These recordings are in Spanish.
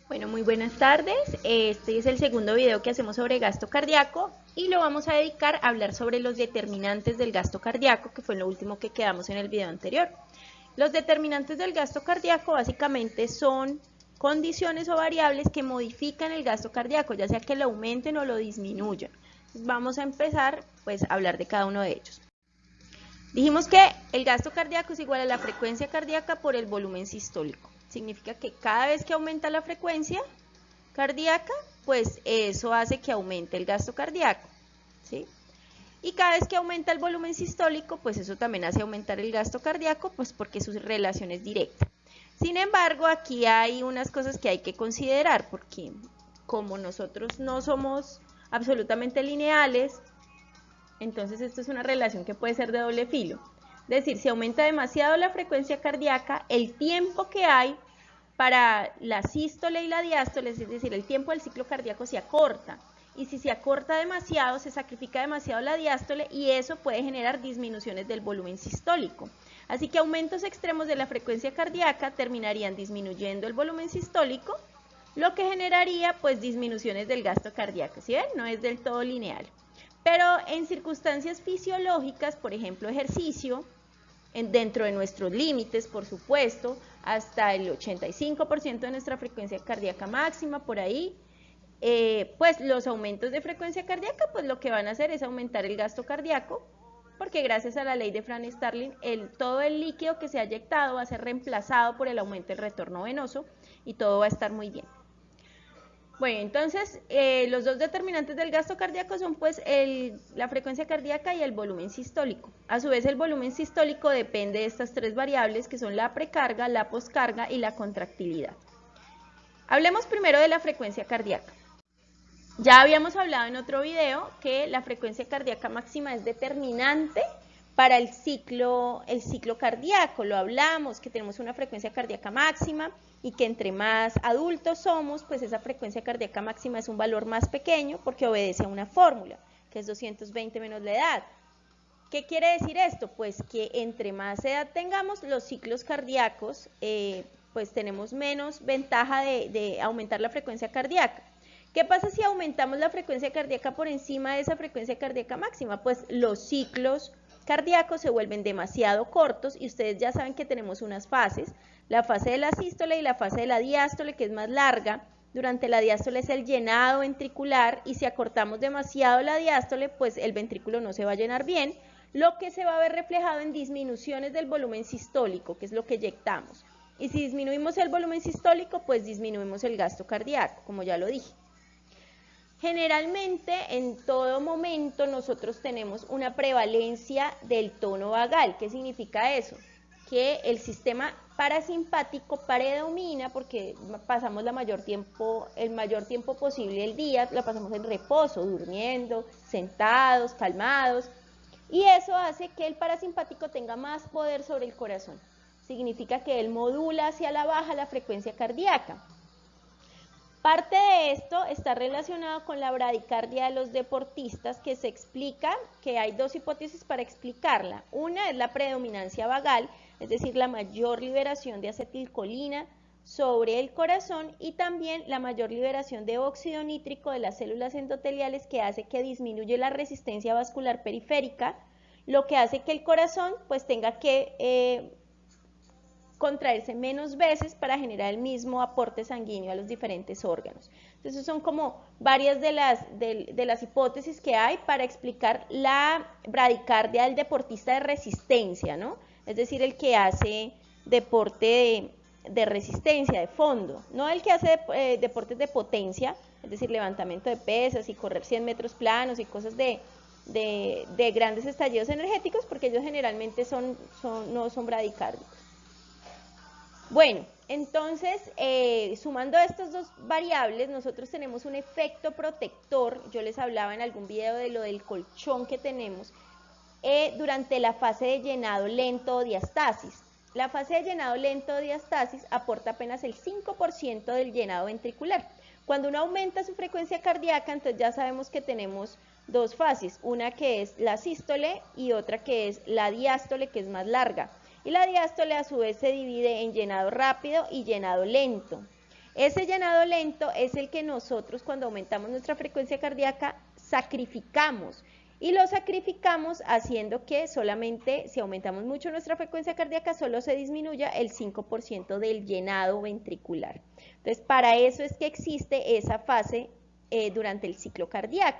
Bueno, muy buenas tardes. Este es el segundo video que hacemos sobre gasto cardíaco y lo vamos a dedicar a hablar sobre los determinantes del gasto cardíaco, que fue lo último que quedamos en el video anterior. Los determinantes del gasto cardíaco básicamente son condiciones o variables que modifican el gasto cardíaco, ya sea que lo aumenten o lo disminuyan. Entonces vamos a empezar pues a hablar de cada uno de ellos. Dijimos que el gasto cardíaco es igual a la frecuencia cardíaca por el volumen sistólico. Significa que cada vez que aumenta la frecuencia cardíaca, pues eso hace que aumente el gasto cardíaco, ¿sí? Y cada vez que aumenta el volumen sistólico, pues eso también hace aumentar el gasto cardíaco, pues porque su relación es directa. Sin embargo, aquí hay unas cosas que hay que considerar, porque como nosotros no somos absolutamente lineales, entonces esto es una relación que puede ser de doble filo. Es decir, si aumenta demasiado la frecuencia cardíaca, el tiempo que hay para la sístole y la diástole, es decir, el tiempo del ciclo cardíaco se acorta. Y si se acorta demasiado, se sacrifica demasiado la diástole y eso puede generar disminuciones del volumen sistólico. Así que aumentos extremos de la frecuencia cardíaca terminarían disminuyendo el volumen sistólico, lo que generaría pues disminuciones del gasto cardíaco. ¿Sí ven? No es del todo lineal. Pero en circunstancias fisiológicas, por ejemplo ejercicio, dentro de nuestros límites, por supuesto, hasta el 85% de nuestra frecuencia cardíaca máxima, por ahí, pues los aumentos de frecuencia cardíaca, pues lo que van a hacer es aumentar el gasto cardíaco, porque gracias a la ley de Franz-Starling, todo el líquido que se ha eyectado va a ser reemplazado por el aumento del retorno venoso y todo va a estar muy bien. Bueno, entonces los dos determinantes del gasto cardíaco son pues la frecuencia cardíaca y el volumen sistólico. A su vez el volumen sistólico depende de estas tres variables que son la precarga, la poscarga y la contractilidad. Hablemos primero de la frecuencia cardíaca. Ya habíamos hablado en otro video que la frecuencia cardíaca máxima es determinante para el ciclo cardíaco. Lo hablamos, que tenemos una frecuencia cardíaca máxima y que entre más adultos somos, pues esa frecuencia cardíaca máxima es un valor más pequeño porque obedece a una fórmula, que es 220 menos la edad. ¿Qué quiere decir esto? Pues que entre más edad tengamos, los ciclos cardíacos, pues tenemos menos ventaja de aumentar la frecuencia cardíaca. ¿Qué pasa si aumentamos la frecuencia cardíaca por encima de esa frecuencia cardíaca máxima? Pues los ciclos cardíacos se vuelven demasiado cortos y ustedes ya saben que tenemos unas fases, la fase de la sístole y la fase de la diástole, que es más larga. Durante la diástole es el llenado ventricular y si acortamos demasiado la diástole, pues el ventrículo no se va a llenar bien, lo que se va a ver reflejado en disminuciones del volumen sistólico, que es lo que eyectamos. Y si disminuimos el volumen sistólico, pues disminuimos el gasto cardíaco, como ya lo dije. Generalmente, en todo momento, nosotros tenemos una prevalencia del tono vagal. ¿Qué significa eso? Que el sistema parasimpático predomina porque pasamos el mayor tiempo posible del día, lo pasamos en reposo, durmiendo, sentados, calmados, y eso hace que el parasimpático tenga más poder sobre el corazón. Significa que él modula hacia la baja la frecuencia cardíaca. Parte de esto está relacionado con la bradicardia de los deportistas, que se explica que hay dos hipótesis para explicarla. Una es la predominancia vagal, es decir, la mayor liberación de acetilcolina sobre el corazón y también la mayor liberación de óxido nítrico de las células endoteliales que hace que disminuye la resistencia vascular periférica, lo que hace que el corazón pues tenga que contraerse menos veces para generar el mismo aporte sanguíneo a los diferentes órganos. Entonces son como varias de las hipótesis que hay para explicar la bradicardia del deportista de resistencia, ¿no? Es decir, el que hace deporte de resistencia, de fondo, no el que hace deportes de potencia, es decir, levantamiento de pesas y correr 100 metros planos y cosas de grandes estallidos energéticos, porque ellos generalmente no son bradicárdicos. Bueno, entonces, sumando estas dos variables, nosotros tenemos un efecto protector. Yo les hablaba en algún video de lo del colchón que tenemos durante la fase de llenado lento o diastasis. La fase de llenado lento o diastasis aporta apenas el 5% del llenado ventricular. Cuando uno aumenta su frecuencia cardíaca, entonces ya sabemos que tenemos dos fases, una que es la sístole y otra que es la diástole, que es más larga. Y la diástole a su vez se divide en llenado rápido y llenado lento. Ese llenado lento es el que nosotros cuando aumentamos nuestra frecuencia cardíaca sacrificamos. Y lo sacrificamos haciendo que solamente, si aumentamos mucho nuestra frecuencia cardíaca, solo se disminuya el 5% del llenado ventricular. Entonces, para eso es que existe esa fase durante el ciclo cardíaco,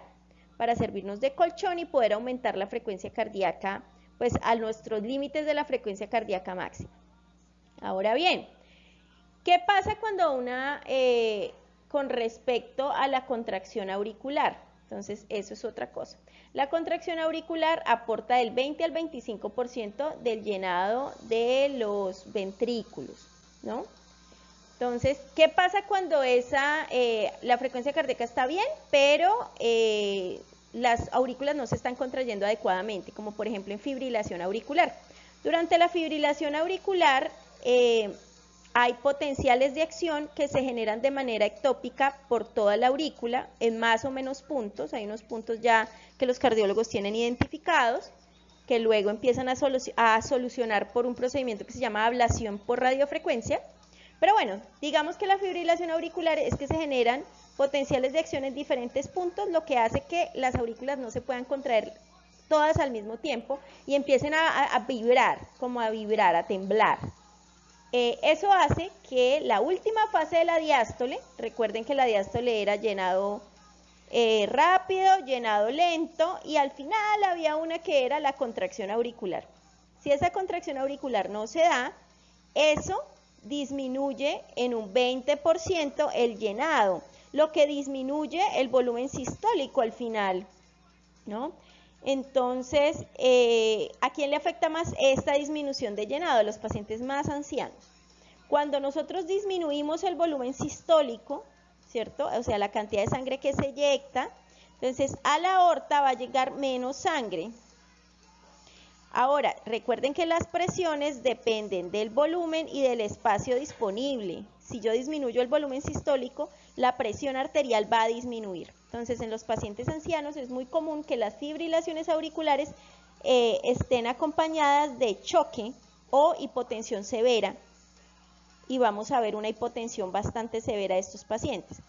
para servirnos de colchón y poder aumentar la frecuencia cardíaca, pues a nuestros límites de la frecuencia cardíaca máxima. Ahora bien, ¿qué pasa cuando con respecto a la contracción auricular? Entonces, eso es otra cosa. La contracción auricular aporta del 20 al 25% del llenado de los ventrículos, ¿no? Entonces, ¿qué pasa cuando la frecuencia cardíaca está bien, pero las aurículas no se están contrayendo adecuadamente, como por ejemplo en fibrilación auricular? Durante la fibrilación auricular, hay potenciales de acción que se generan de manera ectópica por toda la aurícula en más o menos puntos. Hay unos puntos ya que los cardiólogos tienen identificados, que luego empiezan a solucionar por un procedimiento que se llama ablación por radiofrecuencia. Pero bueno, digamos que la fibrilación auricular es que se generan potenciales de acción en diferentes puntos, lo que hace que las aurículas no se puedan contraer todas al mismo tiempo y empiecen a vibrar, a temblar. Eso hace que la última fase de la diástole, recuerden que la diástole era llenado rápido, llenado lento, y al final había una que era la contracción auricular. Si esa contracción auricular no se da, eso disminuye en un 20% el llenado, lo que disminuye el volumen sistólico al final, ¿no? Entonces, ¿a quién le afecta más esta disminución de llenado? A los pacientes más ancianos. Cuando nosotros disminuimos el volumen sistólico, ¿cierto? O sea, la cantidad de sangre que se eyecta, entonces a la aorta va a llegar menos sangre. Ahora, recuerden que las presiones dependen del volumen y del espacio disponible. Si yo disminuyo el volumen sistólico, la presión arterial va a disminuir. Entonces, en los pacientes ancianos es muy común que las fibrilaciones auriculares estén acompañadas de choque o hipotensión severa. Y vamos a ver una hipotensión bastante severa de estos pacientes.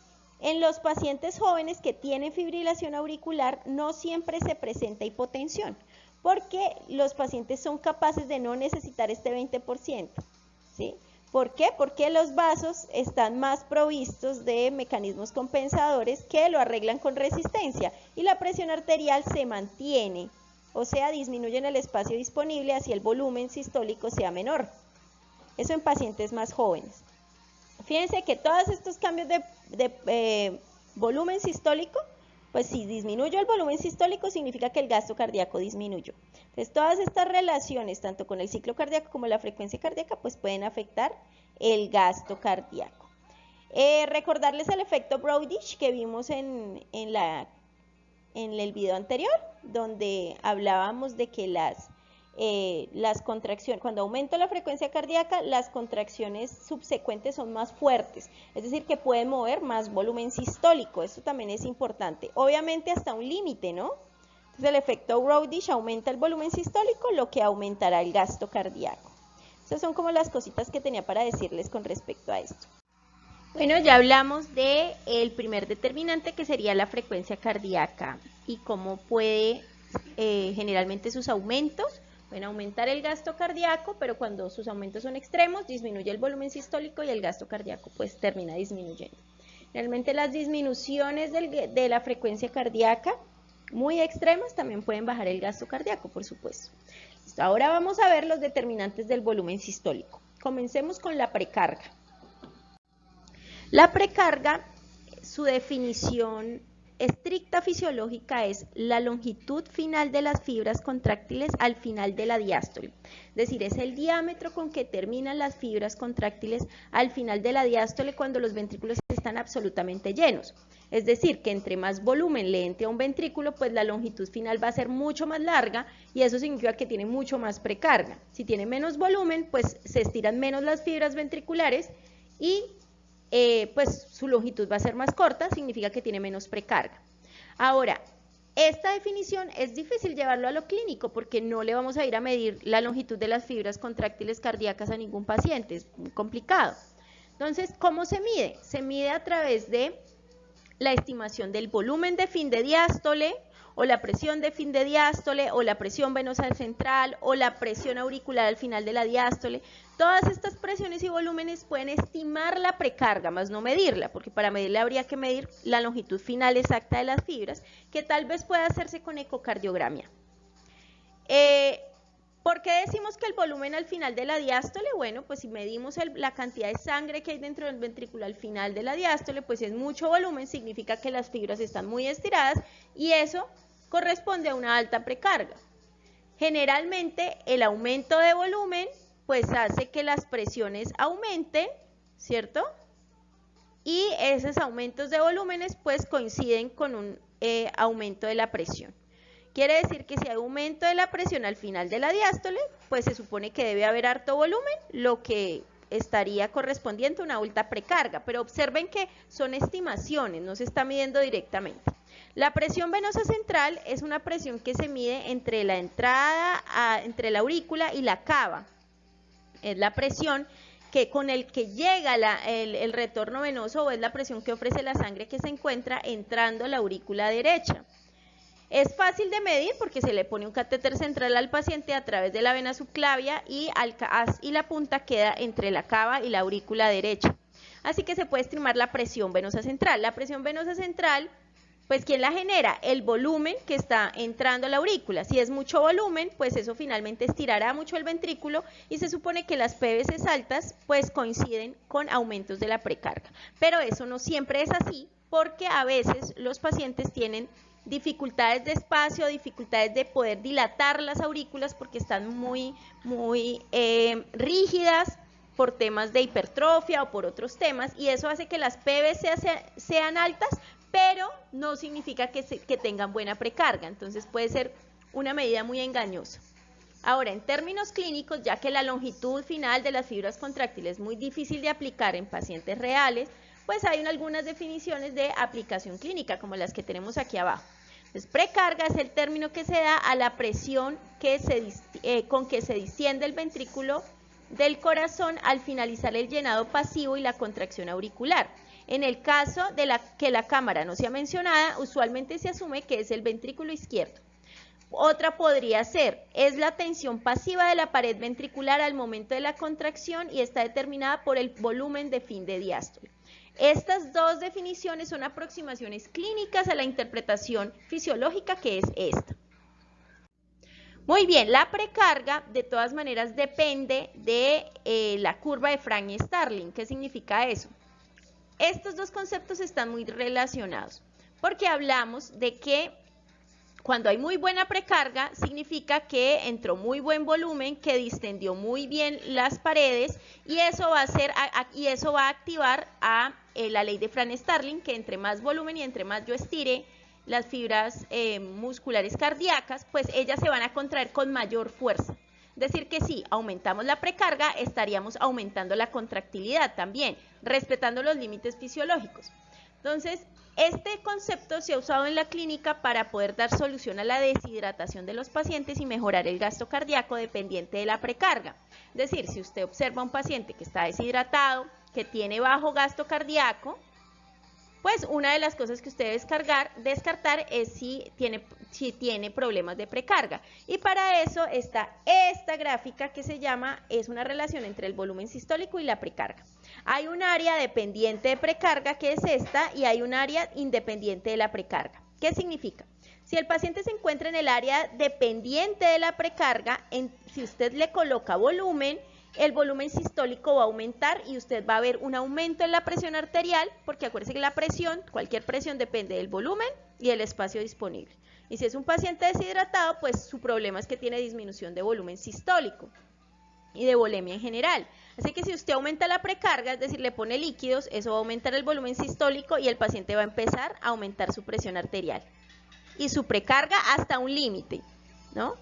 En los pacientes jóvenes que tienen fibrilación auricular no siempre se presenta hipotensión, porque los pacientes son capaces de no necesitar este 20%, ¿sí? ¿Por qué? Porque los vasos están más provistos de mecanismos compensadores que lo arreglan con resistencia y la presión arterial se mantiene, o sea, disminuyen el espacio disponible así el volumen sistólico sea menor. Eso en pacientes más jóvenes. Fíjense que todos estos cambios de volumen sistólico, pues si disminuyo el volumen sistólico significa que el gasto cardíaco disminuyó. Entonces todas estas relaciones, tanto con el ciclo cardíaco como la frecuencia cardíaca, pues pueden afectar el gasto cardíaco. Recordarles el efecto Brodich que vimos en el video anterior, donde hablábamos de que las contracciones, cuando aumenta la frecuencia cardíaca, las contracciones subsecuentes son más fuertes, es decir, que pueden mover más volumen sistólico. Esto también es importante, obviamente hasta un límite, ¿no? Entonces el efecto Brodich aumenta el volumen sistólico, lo que aumentará el gasto cardíaco. Esas son como las cositas que tenía para decirles con respecto a esto. Bueno, ya hablamos del primer determinante, que sería la frecuencia cardíaca y cómo puede generalmente sus aumentos pueden aumentar el gasto cardíaco, pero cuando sus aumentos son extremos, disminuye el volumen sistólico y el gasto cardíaco pues termina disminuyendo. Realmente las disminuciones de la frecuencia cardíaca muy extremas también pueden bajar el gasto cardíaco, por supuesto. Ahora vamos a ver los determinantes del volumen sistólico. Comencemos con la precarga. La precarga, su definición estricta fisiológica es la longitud final de las fibras contráctiles al final de la diástole. Es decir, es el diámetro con que terminan las fibras contráctiles al final de la diástole cuando los ventrículos están absolutamente llenos. Es decir, que entre más volumen le entre a un ventrículo, pues la longitud final va a ser mucho más larga y eso significa que tiene mucho más precarga. Si tiene menos volumen, pues se estiran menos las fibras ventriculares y pues su longitud va a ser más corta, significa que tiene menos precarga. Ahora, esta definición es difícil llevarlo a lo clínico porque no le vamos a ir a medir la longitud de las fibras contráctiles cardíacas a ningún paciente, es muy complicado. Entonces, ¿cómo se mide? Se mide a través de la estimación del volumen de fin de diástole, o la presión de fin de diástole, o la presión venosa central, o la presión auricular al final de la diástole. Todas estas presiones y volúmenes pueden estimar la precarga, más no medirla, porque para medirla habría que medir la longitud final exacta de las fibras, que tal vez pueda hacerse con ecocardiografía. ¿Por qué decimos que el volumen al final de la diástole? Bueno, pues si medimos la cantidad de sangre que hay dentro del ventrículo al final de la diástole, pues es mucho volumen, significa que las fibras están muy estiradas y eso corresponde a una alta precarga. Generalmente el aumento de volumen pues hace que las presiones aumenten, ¿cierto? Y esos aumentos de volúmenes pues coinciden con un aumento de la presión. Quiere decir que si hay aumento de la presión al final de la diástole, pues se supone que debe haber harto volumen, lo que estaría correspondiente a una alta precarga. Pero observen que son estimaciones, no se está midiendo directamente. La presión venosa central es una presión que se mide entre la entrada, entre la aurícula y la cava. Es la presión con el que llega el retorno venoso, o es la presión que ofrece la sangre que se encuentra entrando a la aurícula derecha. Es fácil de medir porque se le pone un catéter central al paciente a través de la vena subclavia y la punta queda entre la cava y la aurícula derecha. Así que se puede estimar la presión venosa central. La presión venosa central, pues ¿quién la genera? El volumen que está entrando a la aurícula. Si es mucho volumen, pues eso finalmente estirará mucho el ventrículo y se supone que las PVCs altas pues coinciden con aumentos de la precarga. Pero eso no siempre es así porque a veces los pacientes tienen dificultades de espacio, dificultades de poder dilatar las aurículas porque están muy rígidas por temas de hipertrofia o por otros temas, y eso hace que las PVC sean altas, pero no significa que tengan buena precarga, entonces puede ser una medida muy engañosa. Ahora, en términos clínicos, ya que la longitud final de las fibras contráctiles es muy difícil de aplicar en pacientes reales, pues hay algunas definiciones de aplicación clínica, como las que tenemos aquí abajo. Entonces, precarga es el término que se da a la presión con que se distiende el ventrículo del corazón al finalizar el llenado pasivo y la contracción auricular. En el caso de que la cámara no sea mencionada, usualmente se asume que es el ventrículo izquierdo. Otra podría ser, es la tensión pasiva de la pared ventricular al momento de la contracción y está determinada por el volumen de fin de diástole. Estas dos definiciones son aproximaciones clínicas a la interpretación fisiológica, que es esta. Muy bien, la precarga de todas maneras depende de la curva de Frank y Starling. ¿Qué significa eso? Estos dos conceptos están muy relacionados porque hablamos de que cuando hay muy buena precarga, significa que entró muy buen volumen, que distendió muy bien las paredes y eso va a activar la ley de Frank-Starling, que entre más volumen y entre más yo estire las fibras musculares cardíacas, pues ellas se van a contraer con mayor fuerza. Es decir que si aumentamos la precarga, estaríamos aumentando la contractilidad también, respetando los límites fisiológicos. Entonces, este concepto se ha usado en la clínica para poder dar solución a la deshidratación de los pacientes y mejorar el gasto cardíaco dependiente de la precarga. Es decir, si usted observa a un paciente que está deshidratado, que tiene bajo gasto cardíaco, pues una de las cosas que usted debe descartar es si tiene problemas de precarga. Y para eso está esta gráfica que es una relación entre el volumen sistólico y la precarga. Hay un área dependiente de precarga, que es esta, y hay un área independiente de la precarga. ¿Qué significa? Si el paciente se encuentra en el área dependiente de la precarga, si usted le coloca volumen, el volumen sistólico va a aumentar y usted va a ver un aumento en la presión arterial, porque acuérdense que la presión, cualquier presión depende del volumen y el espacio disponible. Y si es un paciente deshidratado, pues su problema es que tiene disminución de volumen sistólico y de volemia en general. Así que si usted aumenta la precarga, es decir, le pone líquidos, eso va a aumentar el volumen sistólico y el paciente va a empezar a aumentar su presión arterial y su precarga hasta un límite, ¿no?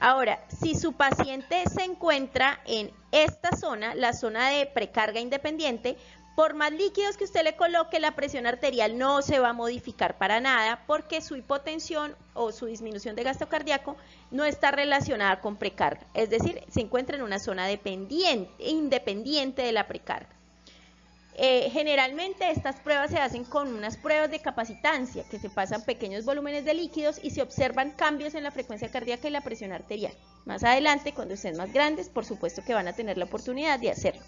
Ahora, si su paciente se encuentra en esta zona, la zona de precarga independiente, por más líquidos que usted le coloque, la presión arterial no se va a modificar para nada porque su hipotensión o su disminución de gasto cardíaco no está relacionada con precarga. Es decir, se encuentra en una zona independiente de la precarga. Generalmente estas pruebas se hacen con unas pruebas de capacitancia, que se pasan pequeños volúmenes de líquidos y se observan cambios en la frecuencia cardíaca y la presión arterial. Más adelante, cuando estén más grandes, por supuesto que van a tener la oportunidad de hacerlo.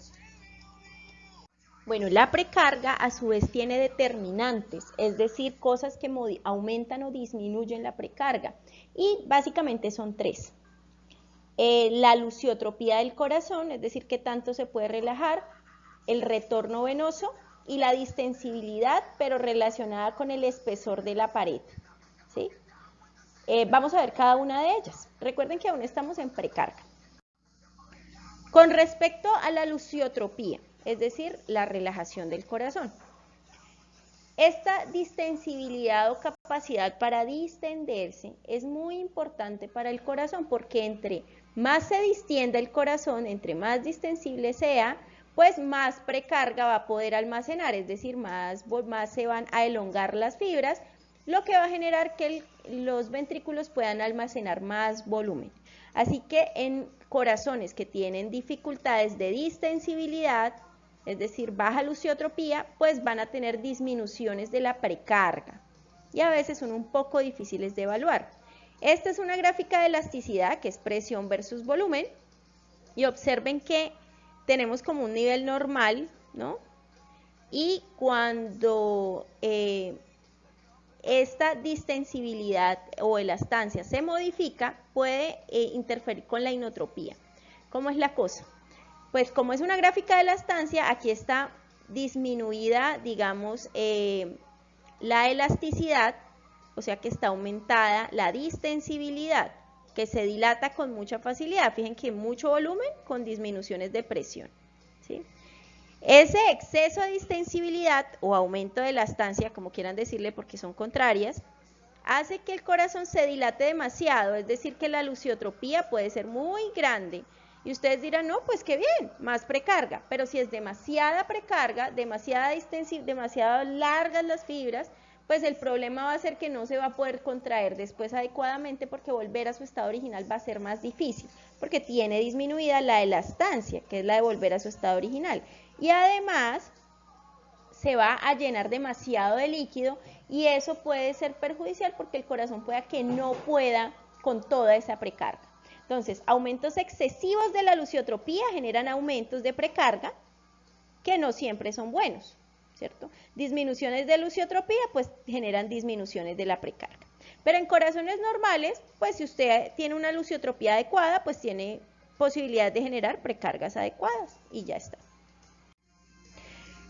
Bueno, la precarga a su vez tiene determinantes, es decir, cosas que aumentan o disminuyen la precarga, y básicamente son tres. La lusiotropía del corazón, es decir, qué tanto se puede relajar, el retorno venoso y la distensibilidad, pero relacionada con el espesor de la pared, ¿sí? Vamos a ver cada una de ellas. Recuerden que aún estamos en precarga. Con respecto a la lusiotropía, es decir, la relajación del corazón, esta distensibilidad o capacidad para distenderse es muy importante para el corazón, porque entre más se distienda el corazón, entre más distensible sea, pues más precarga va a poder almacenar, es decir, más se van a elongar las fibras, lo que va a generar que los ventrículos puedan almacenar más volumen. Así que en corazones que tienen dificultades de distensibilidad, es decir, baja lusiotropía, pues van a tener disminuciones de la precarga y a veces son un poco difíciles de evaluar. Esta es una gráfica de elasticidad, que es presión versus volumen, y observen que tenemos como un nivel normal, ¿no? Y cuando esta distensibilidad o elastancia se modifica, puede interferir con la inotropía. ¿Cómo es la cosa? Pues como es una gráfica de elastancia, aquí está disminuida, digamos, la elasticidad, o sea que está aumentada la distensibilidad, que se dilata con mucha facilidad. Fíjense que mucho volumen con disminuciones de presión, ¿sí? Ese exceso de distensibilidad o aumento de elastancia, como quieran decirle porque son contrarias, hace que el corazón se dilate demasiado, es decir, que la lusiotropía puede ser muy grande. Y ustedes dirán, no, pues qué bien, más precarga. Pero si es demasiada precarga, demasiado largas las fibras, pues el problema va a ser que no se va a poder contraer después adecuadamente, porque volver a su estado original va a ser más difícil, porque tiene disminuida la elastancia, que es la de volver a su estado original. Y además se va a llenar demasiado de líquido y eso puede ser perjudicial porque el corazón pueda que no pueda con toda esa precarga. Entonces, aumentos excesivos de la lusiotropía generan aumentos de precarga que no siempre son buenos, ¿cierto? Disminuciones de lusiotropía, pues generan disminuciones de la precarga. Pero en corazones normales, pues si usted tiene una lusiotropía adecuada, pues tiene posibilidad de generar precargas adecuadas y ya está.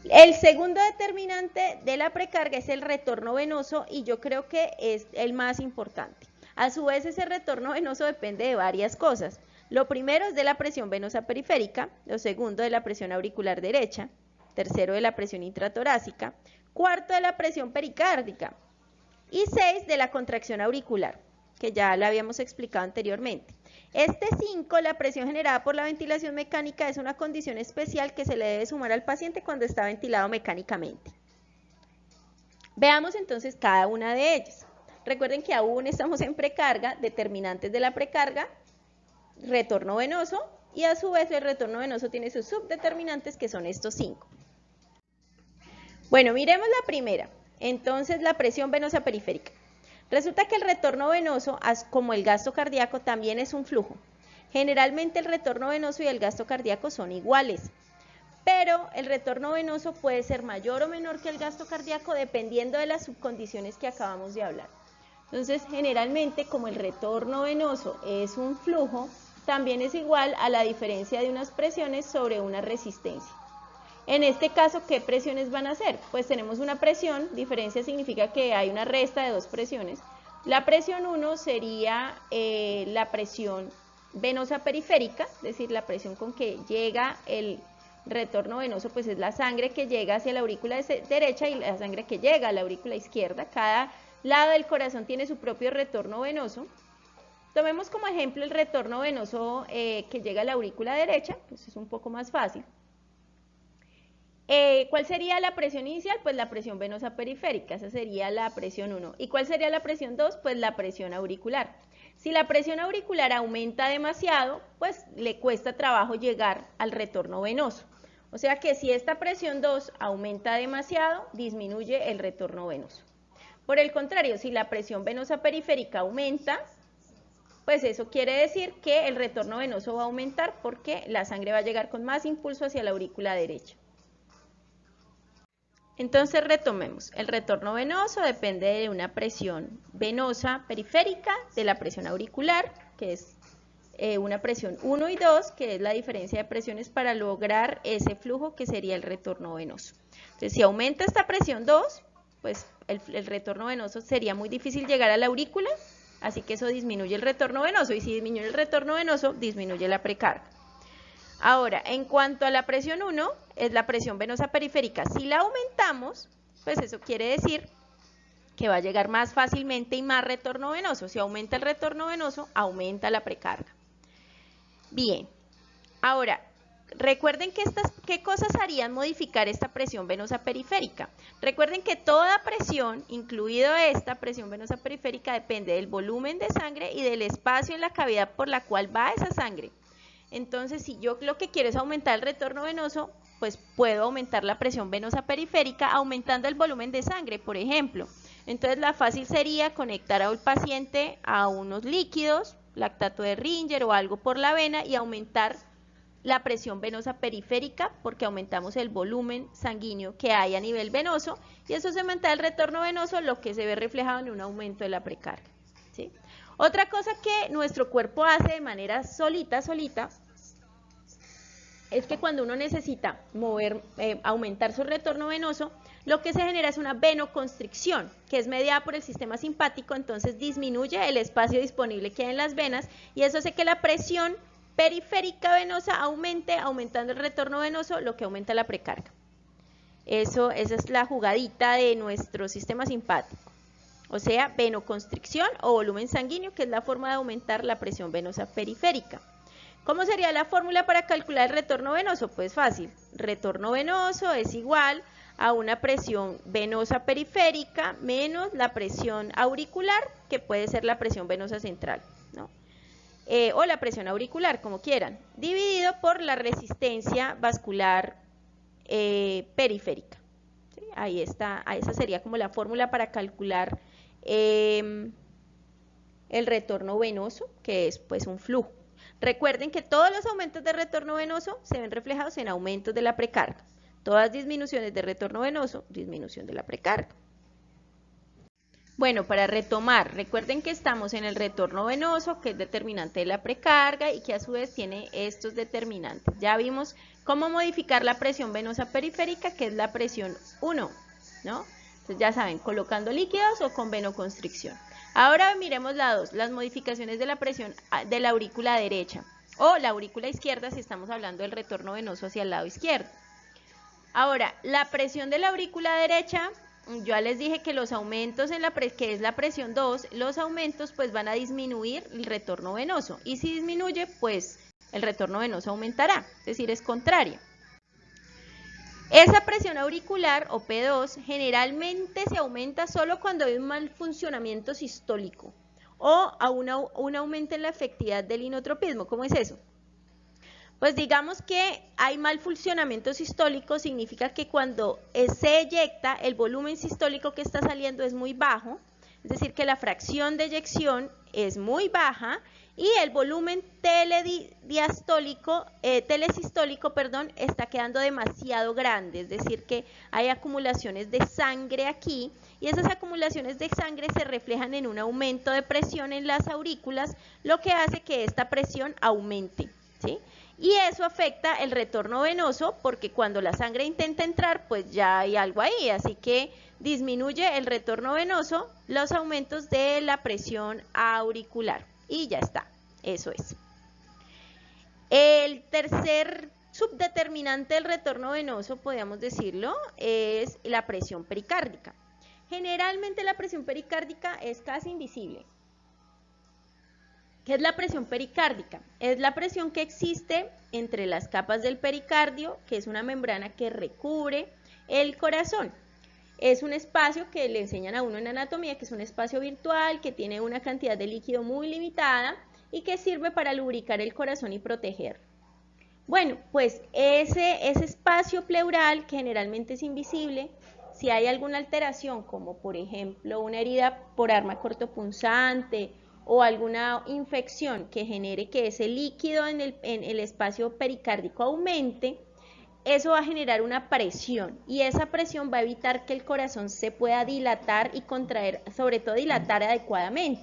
El segundo determinante de la precarga es el retorno venoso y yo creo que es el más importante. A su vez, ese retorno venoso depende de varias cosas. Lo primero es de la presión venosa periférica, lo segundo de la presión auricular derecha, tercero de la presión intratorácica, cuarto de la presión pericárdica y 6 de la contracción auricular, que ya la habíamos explicado anteriormente. 5, la presión generada por la ventilación mecánica, es una condición especial que se le debe sumar al paciente cuando está ventilado mecánicamente. Veamos entonces cada una de ellas. Recuerden que aún estamos en precarga, determinantes de la precarga, retorno venoso, y a su vez el retorno venoso tiene sus subdeterminantes, que son estos 5. Bueno, miremos la primera. Entonces, la presión venosa periférica. Resulta que el retorno venoso, como el gasto cardíaco, también es un flujo. Generalmente el retorno venoso y el gasto cardíaco son iguales, pero el retorno venoso puede ser mayor o menor que el gasto cardíaco dependiendo de las subcondiciones que acabamos de hablar. Entonces, generalmente, como el retorno venoso es un flujo, también es igual a la diferencia de unas presiones sobre una resistencia. En este caso, ¿qué presiones van a ser? Pues tenemos una presión, diferencia significa que hay una resta de dos presiones. La presión 1 sería la presión venosa periférica, es decir, la presión con que llega el retorno venoso, pues es la sangre que llega hacia la aurícula derecha y la sangre que llega a la aurícula izquierda. Cada lado del corazón tiene su propio retorno venoso. Tomemos como ejemplo el retorno venoso que llega a la aurícula derecha, pues es un poco más fácil. ¿Cuál sería la presión inicial? Pues la presión venosa periférica, esa sería la presión 1. ¿Y cuál sería la presión 2? Pues la presión auricular. Si la presión auricular aumenta demasiado, pues le cuesta trabajo llegar al retorno venoso. O sea que si esta presión 2 aumenta demasiado, disminuye el retorno venoso. Por el contrario, si la presión venosa periférica aumenta, pues eso quiere decir que el retorno venoso va a aumentar porque la sangre va a llegar con más impulso hacia la aurícula derecha. Entonces retomemos, el retorno venoso depende de una presión venosa periférica, de la presión auricular, que es una presión 1 y 2, que es la diferencia de presiones para lograr ese flujo que sería el retorno venoso. Entonces si aumenta esta presión 2, pues el retorno venoso sería muy difícil llegar a la aurícula, así que eso disminuye el retorno venoso, y si disminuye el retorno venoso, disminuye la precarga. Ahora, en cuanto a la presión 1, es la presión venosa periférica. Si la aumentamos, pues eso quiere decir que va a llegar más fácilmente y más retorno venoso. Si aumenta el retorno venoso, aumenta la precarga. Bien, ahora, recuerden que ¿qué cosas harían modificar esta presión venosa periférica? Recuerden que toda presión, incluido esta presión venosa periférica, depende del volumen de sangre y del espacio en la cavidad por la cual va esa sangre. Entonces, si yo lo que quiero es aumentar el retorno venoso, pues puedo aumentar la presión venosa periférica aumentando el volumen de sangre, por ejemplo. Entonces, la fácil sería conectar al paciente a unos líquidos, lactato de Ringer o algo por la vena y aumentar la presión venosa periférica porque aumentamos el volumen sanguíneo que hay a nivel venoso y eso se aumenta el retorno venoso, lo que se ve reflejado en un aumento de la precarga, ¿sí? Otra cosa que nuestro cuerpo hace de manera solita, es que cuando uno necesita aumentar su retorno venoso, lo que se genera es una venoconstricción, que es mediada por el sistema simpático, entonces disminuye el espacio disponible que hay en las venas y eso hace que la presión periférica venosa aumente, aumentando el retorno venoso, lo que aumenta la precarga. Esa es la jugadita de nuestro sistema simpático. O sea, venoconstricción o volumen sanguíneo, que es la forma de aumentar la presión venosa periférica. ¿Cómo sería la fórmula para calcular el retorno venoso? Pues fácil, retorno venoso es igual a una presión venosa periférica menos la presión auricular, que puede ser la presión venosa central, ¿no? O la presión auricular, como quieran, dividido por la resistencia vascular periférica. ¿Sí? Ahí está, esa sería como la fórmula para calcular el retorno venoso, que es pues un flujo. Recuerden que todos los aumentos de retorno venoso se ven reflejados en aumentos de la precarga. Todas disminuciones de retorno venoso, disminución de la precarga. Bueno, para retomar, recuerden que estamos en el retorno venoso, que es determinante de la precarga y que a su vez tiene estos determinantes. Ya vimos cómo modificar la presión venosa periférica, que es la presión 1, ¿no? Entonces ya saben, colocando líquidos o con venoconstricción. Ahora miremos la 2, las modificaciones de la presión de la aurícula derecha o la aurícula izquierda si estamos hablando del retorno venoso hacia el lado izquierdo. Ahora, la presión de la aurícula derecha, yo les dije que los aumentos que es la presión 2, los aumentos pues van a disminuir el retorno venoso y si disminuye pues el retorno venoso aumentará, es decir, es contrario. Esa presión auricular o P2 generalmente se aumenta solo cuando hay un mal funcionamiento sistólico o a un aumento en la efectividad del inotropismo. ¿Cómo es eso? Pues digamos que hay mal funcionamiento sistólico, significa que cuando se eyecta el volumen sistólico que está saliendo es muy bajo, es decir que la fracción de eyección es muy baja y el volumen telesistólico está quedando demasiado grande, es decir que hay acumulaciones de sangre aquí y esas acumulaciones de sangre se reflejan en un aumento de presión en las aurículas, lo que hace que esta presión aumente, ¿sí? Y eso afecta el retorno venoso porque cuando la sangre intenta entrar pues ya hay algo ahí, así que disminuye el retorno venoso, los aumentos de la presión auricular y ya está, eso es. El tercer subdeterminante del retorno venoso, podríamos decirlo, es la presión pericárdica. Generalmente la presión pericárdica es casi invisible. ¿Qué es la presión pericárdica? Es la presión que existe entre las capas del pericardio, que es una membrana que recubre el corazón. Es un espacio que le enseñan a uno en anatomía, que es un espacio virtual, que tiene una cantidad de líquido muy limitada y que sirve para lubricar el corazón y proteger. Bueno, pues ese espacio pleural que generalmente es invisible, si hay alguna alteración, como por ejemplo una herida por arma cortopunzante o alguna infección que genere que ese líquido en el espacio pericárdico aumente, eso va a generar una presión y esa presión va a evitar que el corazón se pueda dilatar y contraer, sobre todo dilatar adecuadamente.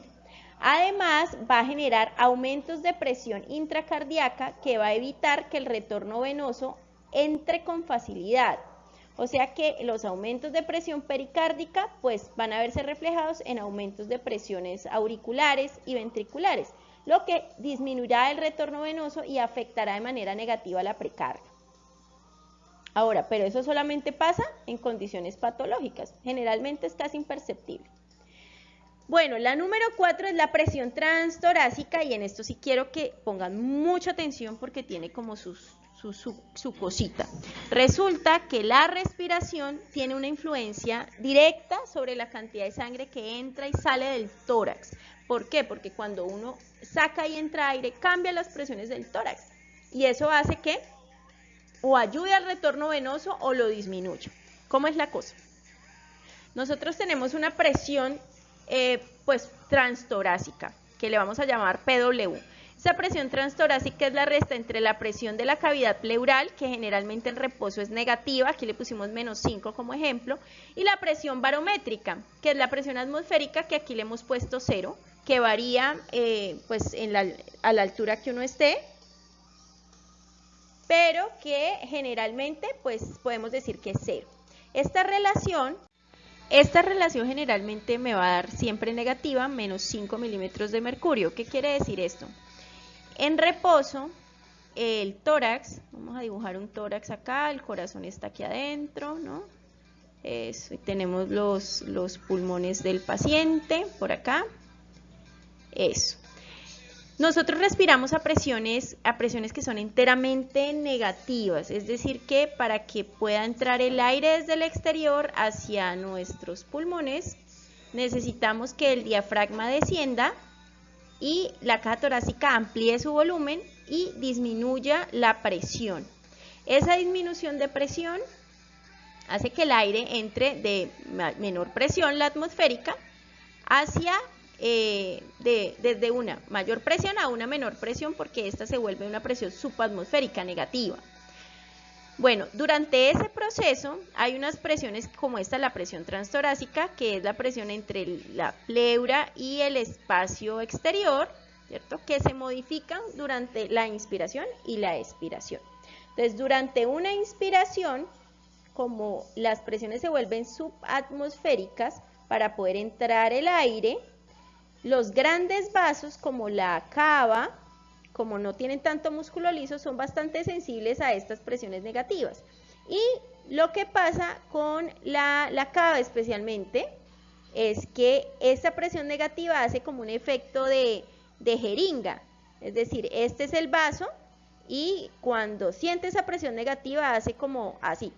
Además, va a generar aumentos de presión intracardíaca que va a evitar que el retorno venoso entre con facilidad. O sea que los aumentos de presión pericárdica pues van a verse reflejados en aumentos de presiones auriculares y ventriculares, lo que disminuirá el retorno venoso y afectará de manera negativa la precarga. Ahora, pero eso solamente pasa en condiciones patológicas, generalmente es casi imperceptible. Bueno, la número 4 es la presión transtorácica y en esto sí quiero que pongan mucha atención porque tiene como su cosita. Resulta que la respiración tiene una influencia directa sobre la cantidad de sangre que entra y sale del tórax. ¿Por qué? Porque cuando uno saca y entra aire, cambia las presiones del tórax y eso hace que o ayude al retorno venoso o lo disminuya. ¿Cómo es la cosa? Nosotros tenemos una presión pues transtorácica, que le vamos a llamar PW. Esa presión transtorácica es la resta entre la presión de la cavidad pleural, que generalmente en reposo es negativa, aquí le pusimos -5 como ejemplo, y la presión barométrica, que es la presión atmosférica, que aquí le hemos puesto 0, que varía pues a la altura que uno esté, pero que generalmente pues podemos decir que es 0. Esta relación generalmente me va a dar siempre negativa, -5 milímetros de mercurio. ¿Qué quiere decir esto? En reposo, el tórax, vamos a dibujar un tórax acá, el corazón está aquí adentro, ¿no? Eso, y tenemos los pulmones del paciente por acá. Eso. Nosotros respiramos a presiones que son enteramente negativas, es decir que para que pueda entrar el aire desde el exterior hacia nuestros pulmones, necesitamos que el diafragma descienda y la caja torácica amplíe su volumen y disminuya la presión. Esa disminución de presión hace que el aire entre de menor presión, la atmosférica, hacia desde una mayor presión a una menor presión, porque esta se vuelve una presión subatmosférica negativa. Bueno, durante ese proceso hay unas presiones como esta, la presión transtorácica, que es la presión entre la pleura y el espacio exterior, ¿cierto? Que se modifican durante la inspiración y la expiración. Entonces, durante una inspiración, como las presiones se vuelven subatmosféricas para poder entrar el aire, los grandes vasos como la cava, como no tienen tanto músculo liso, son bastante sensibles a estas presiones negativas. Y lo que pasa con la cava especialmente es que esta presión negativa hace como un efecto de jeringa. Es decir, este es el vaso y cuando siente esa presión negativa hace como así.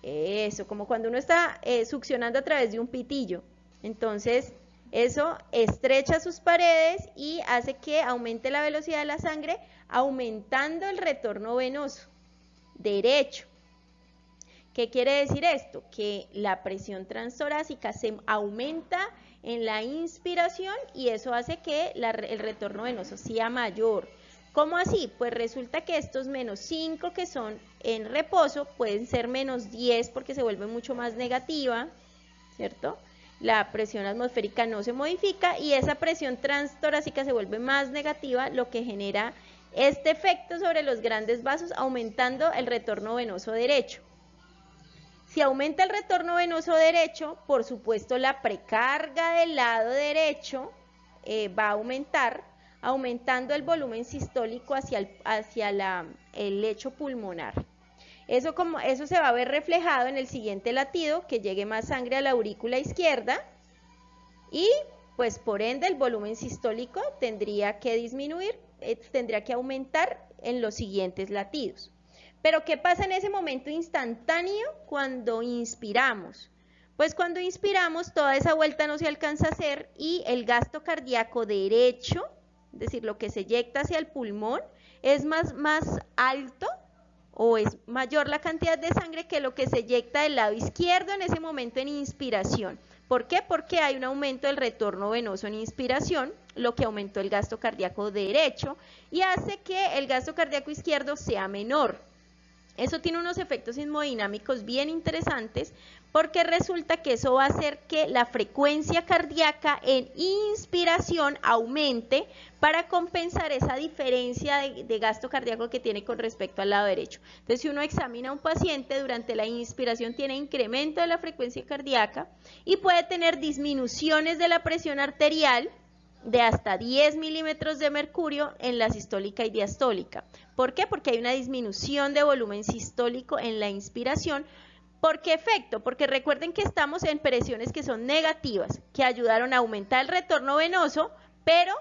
Eso, como cuando uno está succionando a través de un pitillo. Entonces, eso estrecha sus paredes y hace que aumente la velocidad de la sangre, aumentando el retorno venoso derecho. ¿Qué quiere decir esto? Que la presión transtorácica se aumenta en la inspiración y eso hace que el retorno venoso sea mayor. ¿Cómo así? Pues resulta que estos -5 que son en reposo pueden ser -10 porque se vuelve mucho más negativa, ¿cierto? La presión atmosférica no se modifica y esa presión transtorácica se vuelve más negativa, lo que genera este efecto sobre los grandes vasos, aumentando el retorno venoso derecho. Si aumenta el retorno venoso derecho, por supuesto la precarga del lado derecho va a aumentar, aumentando el volumen sistólico hacia el lecho pulmonar. Eso se va a ver reflejado en el siguiente latido, que llegue más sangre a la aurícula izquierda y pues por ende el volumen sistólico tendría que disminuir, tendría que aumentar en los siguientes latidos. Pero ¿qué pasa en ese momento instantáneo cuando inspiramos? Pues cuando inspiramos toda esa vuelta no se alcanza a hacer y el gasto cardíaco derecho, es decir, lo que se eyecta hacia el pulmón, es más alto o es mayor la cantidad de sangre que lo que se eyecta del lado izquierdo en ese momento en inspiración. ¿Por qué? Porque hay un aumento del retorno venoso en inspiración, lo que aumentó el gasto cardíaco derecho y hace que el gasto cardíaco izquierdo sea menor. Eso tiene unos efectos hemodinámicos bien interesantes porque resulta que eso va a hacer que la frecuencia cardíaca en inspiración aumente para compensar esa diferencia de gasto cardíaco que tiene con respecto al lado derecho. Entonces, si uno examina a un paciente durante la inspiración tiene incremento de la frecuencia cardíaca y puede tener disminuciones de la presión arterial de hasta 10 milímetros de mercurio en la sistólica y diastólica. ¿Por qué? Porque hay una disminución de volumen sistólico en la inspiración. ¿Por qué efecto? Porque recuerden que estamos en presiones que son negativas, que ayudaron a aumentar el retorno venoso, pero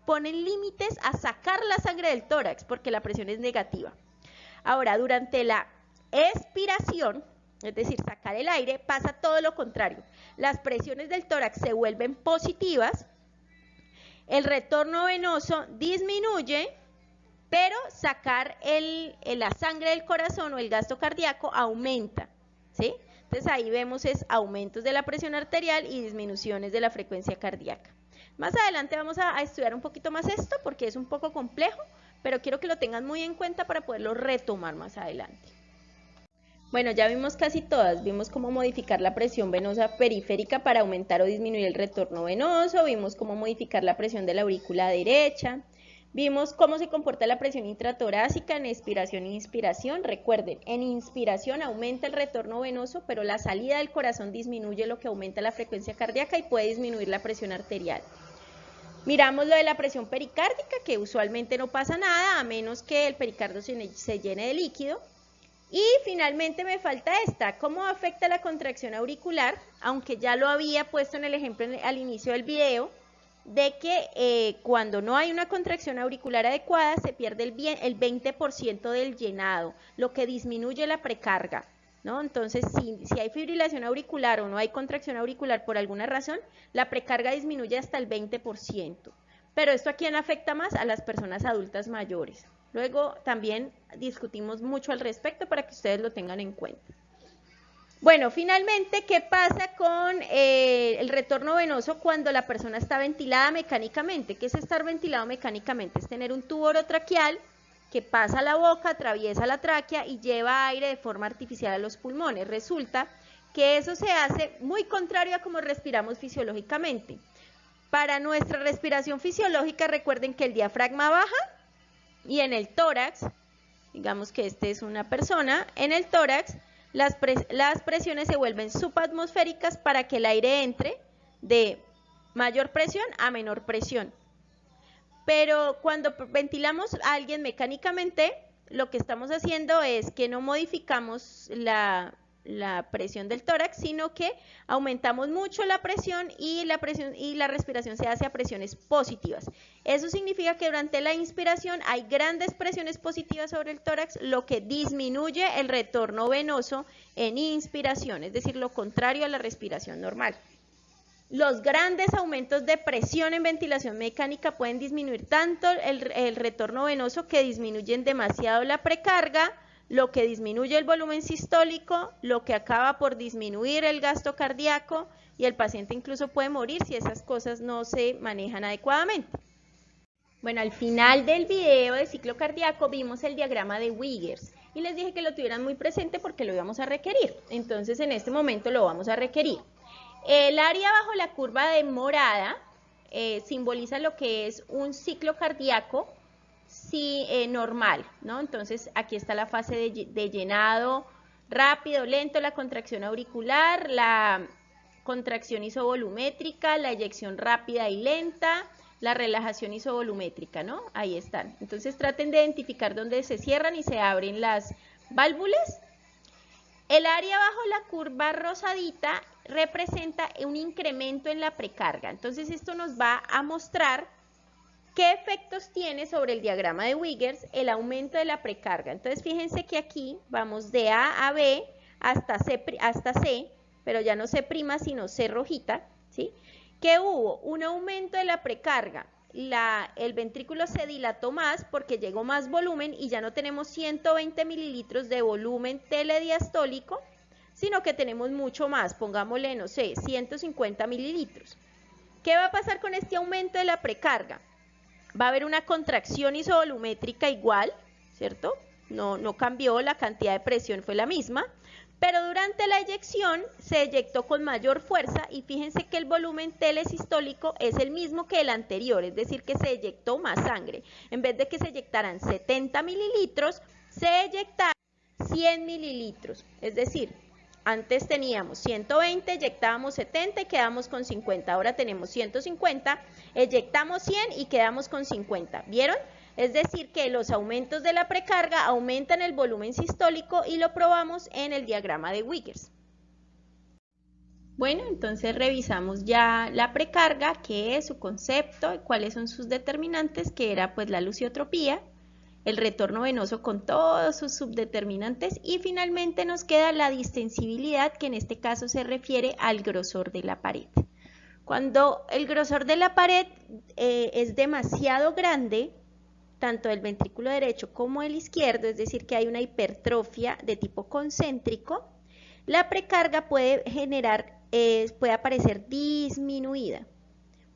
ponen límites a sacar la sangre del tórax, porque la presión es negativa. Ahora, durante la expiración, es decir, sacar el aire, pasa todo lo contrario. Las presiones del tórax se vuelven positivas, el retorno venoso disminuye, pero sacar la sangre del corazón o el gasto cardíaco aumenta, ¿sí? Entonces ahí vemos aumentos de la presión arterial y disminuciones de la frecuencia cardíaca. Más adelante vamos a estudiar un poquito más esto porque es un poco complejo, pero quiero que lo tengan muy en cuenta para poderlo retomar más adelante. Bueno, ya vimos casi todas, vimos cómo modificar la presión venosa periférica para aumentar o disminuir el retorno venoso, vimos cómo modificar la presión de la aurícula derecha, vimos cómo se comporta la presión intratorácica en expiración e inspiración. Recuerden, en inspiración aumenta el retorno venoso, pero la salida del corazón disminuye, lo que aumenta la frecuencia cardíaca y puede disminuir la presión arterial. Miramos lo de la presión pericárdica, que usualmente no pasa nada, a menos que el pericardio se llene de líquido. Y finalmente me falta esta, ¿cómo afecta la contracción auricular? Aunque ya lo había puesto en el ejemplo al inicio del video, de que cuando no hay una contracción auricular adecuada se pierde el 20% del llenado, lo que disminuye la precarga, ¿no? Entonces, si hay fibrilación auricular o no hay contracción auricular por alguna razón, la precarga disminuye hasta el 20%. Pero ¿esto a quién afecta más? A las personas adultas mayores. Luego también discutimos mucho al respecto para que ustedes lo tengan en cuenta. Bueno, finalmente, ¿qué pasa con el retorno venoso cuando la persona está ventilada mecánicamente? ¿Qué es estar ventilado mecánicamente? Es tener un tubo orotraqueal que pasa a la boca, atraviesa la tráquea y lleva aire de forma artificial a los pulmones. Resulta que eso se hace muy contrario a cómo respiramos fisiológicamente. Para nuestra respiración fisiológica, recuerden que el diafragma baja y en el tórax, digamos que este es una persona, en el tórax las presiones se vuelven subatmosféricas para que el aire entre de mayor presión a menor presión. Pero cuando ventilamos a alguien mecánicamente, lo que estamos haciendo es que no modificamos la presión del tórax, sino que aumentamos mucho la presión y la respiración se hace a presiones positivas. Eso significa que durante la inspiración hay grandes presiones positivas sobre el tórax, lo que disminuye el retorno venoso en inspiración, es decir, lo contrario a la respiración normal. Los grandes aumentos de presión en ventilación mecánica pueden disminuir tanto el retorno venoso que disminuyen demasiado la precarga, lo que disminuye el volumen sistólico, lo que acaba por disminuir el gasto cardíaco y el paciente incluso puede morir si esas cosas no se manejan adecuadamente. Bueno, al final del video de ciclo cardíaco vimos el diagrama de Wiggers y les dije que lo tuvieran muy presente porque lo íbamos a requerir. Entonces en este momento lo vamos a requerir. El área bajo la curva de morada simboliza lo que es un ciclo cardíaco normal, ¿no? Entonces aquí está la fase de llenado rápido, lento, la contracción auricular, la contracción isovolumétrica, la eyección rápida y lenta, la relajación isovolumétrica, ¿no? Ahí están. Entonces traten de identificar dónde se cierran y se abren las válvulas. El área bajo la curva rosadita representa un incremento en la precarga. Entonces esto nos va a mostrar ¿qué efectos tiene sobre el diagrama de Wiggers el aumento de la precarga? Entonces fíjense que aquí vamos de A a B hasta C, pero ya no C', sino C rojita, ¿sí? Que hubo un aumento de la precarga el ventrículo se dilató más porque llegó más volumen y ya no tenemos 120 mililitros de volumen telediastólico, sino que tenemos mucho más, pongámosle, no sé, 150 mililitros. ¿Qué va a pasar con este aumento de la precarga? Va a haber una contracción isovolumétrica igual, ¿cierto? No cambió, la cantidad de presión fue la misma, pero durante la eyección se eyectó con mayor fuerza y fíjense que el volumen telesistólico es el mismo que el anterior, es decir, que se eyectó más sangre. En vez de que se eyectaran 70 mililitros, se eyectaron 100 mililitros, es decir, antes teníamos 120, eyectábamos 70 y quedamos con 50. Ahora tenemos 150, eyectamos 100 y quedamos con 50. ¿Vieron? Es decir, que los aumentos de la precarga aumentan el volumen sistólico y lo probamos en el diagrama de Wiggers. Bueno, entonces revisamos ya la precarga, qué es su concepto y cuáles son sus determinantes, que era pues la luciotropía, el retorno venoso con todos sus subdeterminantes y finalmente nos queda la distensibilidad, que en este caso se refiere al grosor de la pared. Cuando el grosor de la pared es demasiado grande, tanto el ventrículo derecho como el izquierdo, es decir, que hay una hipertrofia de tipo concéntrico, la precarga puede aparecer disminuida,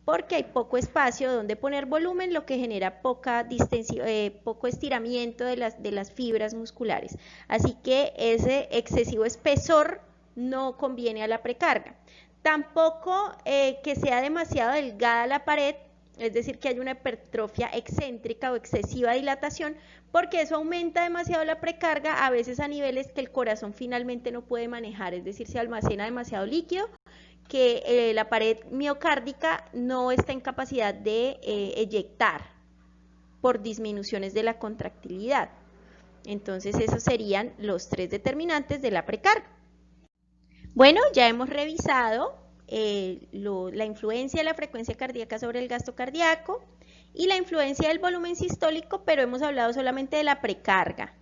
porque hay poco espacio donde poner volumen, lo que genera poco estiramiento de las fibras musculares. Así que ese excesivo espesor no conviene a la precarga. Tampoco que sea demasiado delgada la pared, es decir, que haya una hipertrofia excéntrica o excesiva dilatación, porque eso aumenta demasiado la precarga, a veces a niveles que el corazón finalmente no puede manejar, es decir, se almacena demasiado líquido, que la pared miocárdica no está en capacidad de eyectar por disminuciones de la contractilidad. Entonces esos serían los tres determinantes de la precarga. Bueno, ya hemos revisado la influencia de la frecuencia cardíaca sobre el gasto cardíaco y la influencia del volumen sistólico, pero hemos hablado solamente de la precarga.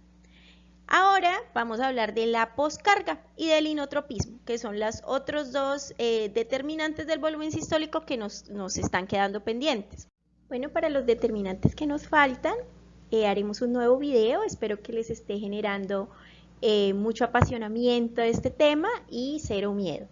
Ahora vamos a hablar de la poscarga y del inotropismo, que son los otros dos determinantes del volumen sistólico que nos están quedando pendientes. Bueno, para los determinantes que nos faltan, haremos un nuevo video. Espero que les esté generando mucho apasionamiento a este tema y cero miedo.